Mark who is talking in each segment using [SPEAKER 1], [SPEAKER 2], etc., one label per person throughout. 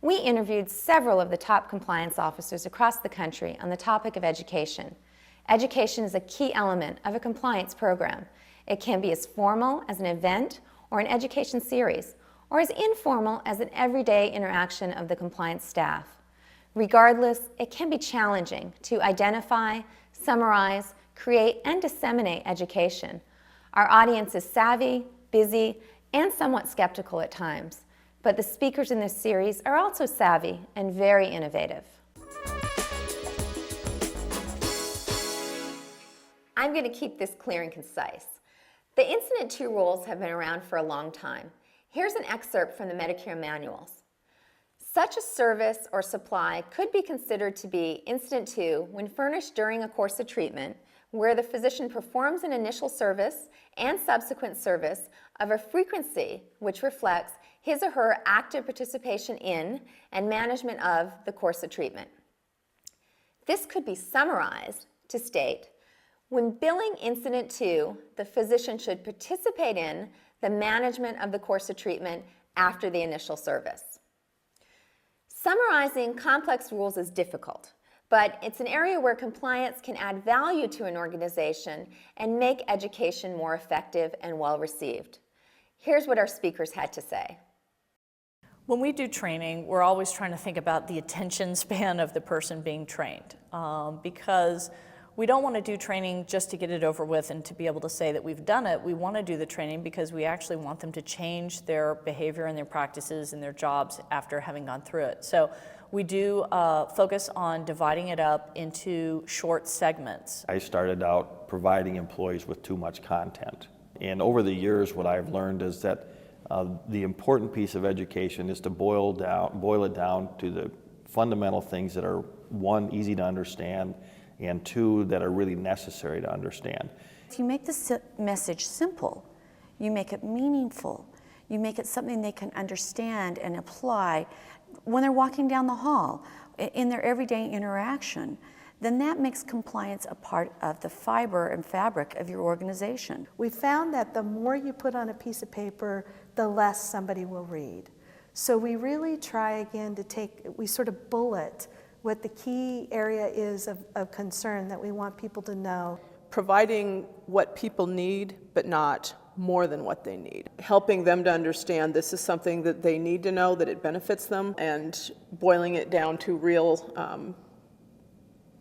[SPEAKER 1] We interviewed several of the top compliance officers across the country on the topic of education. Education is a key element of a compliance program. It can be as formal as an event or an education series, or as informal as an everyday interaction of the compliance staff. Regardless, it can be challenging to identify, summarize, create, and disseminate education. Our audience is savvy, busy, and somewhat skeptical at times, but the speakers in this series are also savvy and very innovative. I'm going to keep this clear and concise. The Incident to rules have been around for a long time. Here's an excerpt from the Medicare manuals. Such a service or supply could be considered to be incident to when furnished during a course of treatment where the physician performs an initial service and subsequent service of a frequency which reflects his or her active participation in and management of the course of treatment. This could be summarized to state, when billing incident to, the physician should participate in the management of the course of treatment after the initial service. Summarizing complex rules is difficult, but it's an area where compliance can add value to an organization and make education more effective and well received. Here's what our speakers had to say.
[SPEAKER 2] When we do training, we're always trying to think about the attention span of the person being trained, because we don't want to do training just to get it over with and to be able to say that we've done it. We want to do the training because we actually want them to change their behavior and their practices and their jobs after having gone through it. So we do focus on dividing it up into short segments.
[SPEAKER 3] I started out providing employees with too much content. And over the years, what I've learned is that the important piece of education is to boil it down to the fundamental things that are, one, easy to understand, and two, that are really necessary to understand.
[SPEAKER 4] If you make the message simple, you make it meaningful, you make it something they can understand and apply when they're walking down the hall, in their everyday interaction, then that makes compliance a part of the fiber and fabric of your organization.
[SPEAKER 5] We found that the more you put on a piece of paper, the less somebody will read. So we really try again we sort of bullet what the key area is of concern that we want people to know.
[SPEAKER 6] Providing what people need, but not more than what they need. Helping them to understand this is something that they need to know, that it benefits them, and boiling it down to real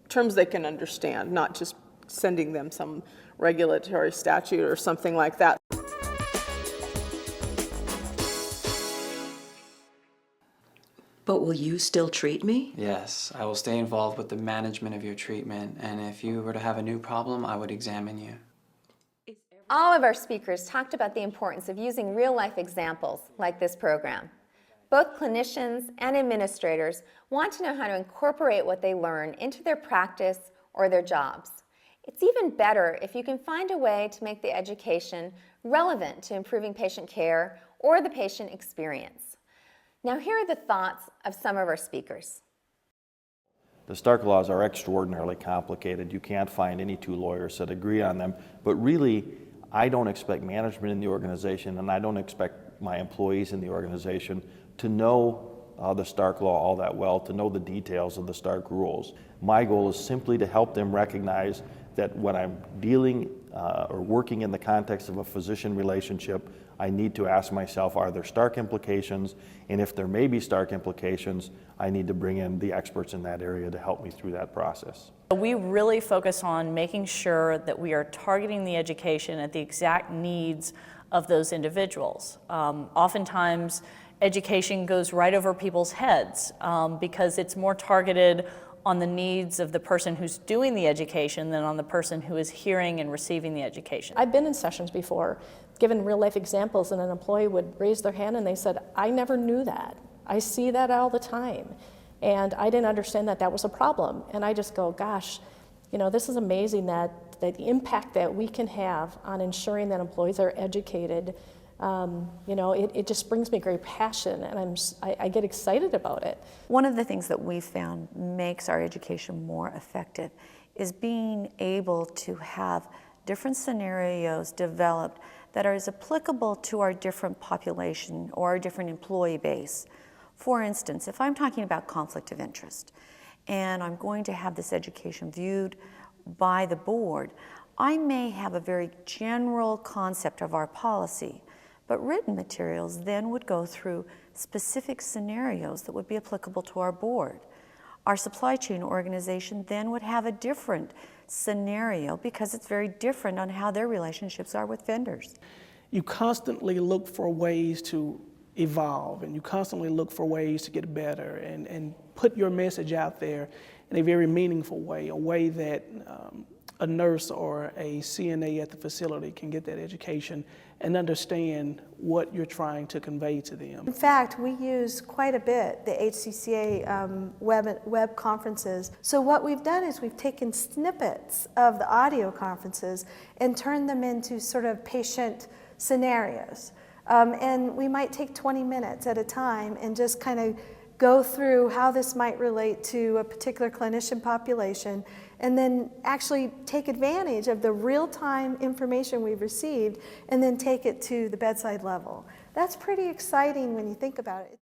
[SPEAKER 6] terms they can understand, not just sending them some regulatory statute or something like that.
[SPEAKER 7] But will you still treat me?
[SPEAKER 8] Yes, I will stay involved with the management of your treatment, and if you were to have a new problem, I would examine you.
[SPEAKER 1] All of our speakers talked about the importance of using real-life examples like this program. Both clinicians and administrators want to know how to incorporate what they learn into their practice or their jobs. It's even better if you can find a way to make the education relevant to improving patient care or the patient experience. Now, here are the thoughts of some of our speakers.
[SPEAKER 3] The Stark laws are extraordinarily complicated. You can't find any two lawyers that agree on them, but really, I don't expect management in the organization, and I don't expect my employees in the organization to know the Stark law all that well, to know the details of the Stark rules. My goal is simply to help them recognize that when I'm dealing or working in the context of a physician relationship, I need to ask myself, are there Stark implications? And if there may be Stark implications, I need to bring in the experts in that area to help me through that process.
[SPEAKER 2] We really focus on making sure that we are targeting the education at the exact needs of those individuals. Oftentimes, education goes right over people's heads because it's more targeted on the needs of the person who's doing the education than on the person who is hearing and receiving the education.
[SPEAKER 9] I've been in sessions before, given real life examples, and an employee would raise their hand and they said, I never knew that. I see that all the time. And I didn't understand that that was a problem. And I just go, gosh, you know, this is amazing that the impact that we can have on ensuring that employees are educated. You know, it just brings me great passion, and I get excited about it.
[SPEAKER 4] One of the things that we found makes our education more effective is being able to have different scenarios developed that are as applicable to our different population or our different employee base. For instance, if I'm talking about conflict of interest and I'm going to have this education viewed by the board, I may have a very general concept of our policy, but written materials then would go through specific scenarios that would be applicable to our board. Our supply chain organization then would have a different scenario because it's very different on how their relationships are with vendors.
[SPEAKER 10] You constantly look for ways to evolve, and you constantly look for ways to get better and put your message out there in a very meaningful way, a way that a nurse or a CNA at the facility can get that education and understand what you're trying to convey to them.
[SPEAKER 5] In fact, we use quite a bit the HCCA web conferences. So what we've done is we've taken snippets of the audio conferences and turned them into sort of patient scenarios. And we might take 20 minutes at a time and just kind of go through how this might relate to a particular clinician population, and then actually take advantage of the real-time information we've received and then take it to the bedside level. That's pretty exciting when you think about it.